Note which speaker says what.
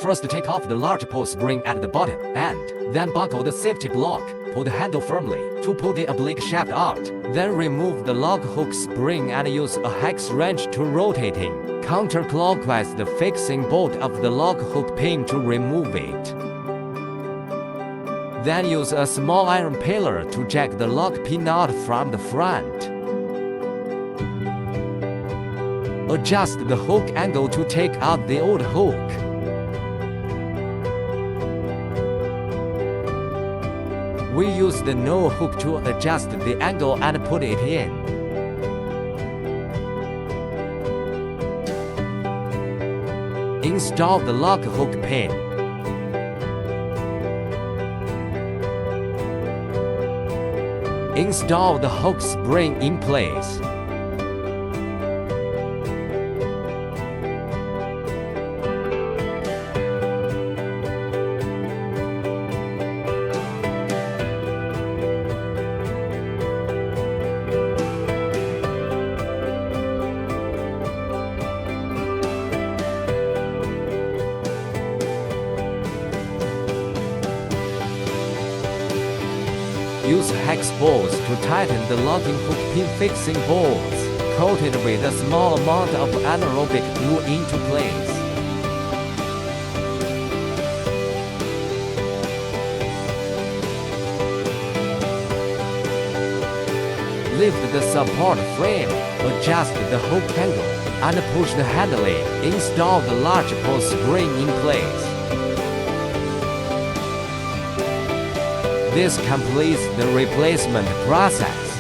Speaker 1: First take off the large pull spring at the bottom, and then buckle the safety block. Pull the handle firmly to pull the oblique shaft out. Then remove the lug hook spring and use a hex wrench to rotating counterclockwise the fixing bolt of the lug hook pin to remove it. Then use a small iron pillar to jack the lug pin out from the front. Adjust the hook angle to take out the old hook. We use the no hook to adjust the angle and put it in. Install the lug hook pin. Install the hook spring in place. Use hex bolts to tighten the locking hook pin fixing bolts, coated with a small amount of anaerobic glue into place. Lift the support frame, adjust the hook angle, and push the handle in. Install the large pull spring in place. This completes the replacement process.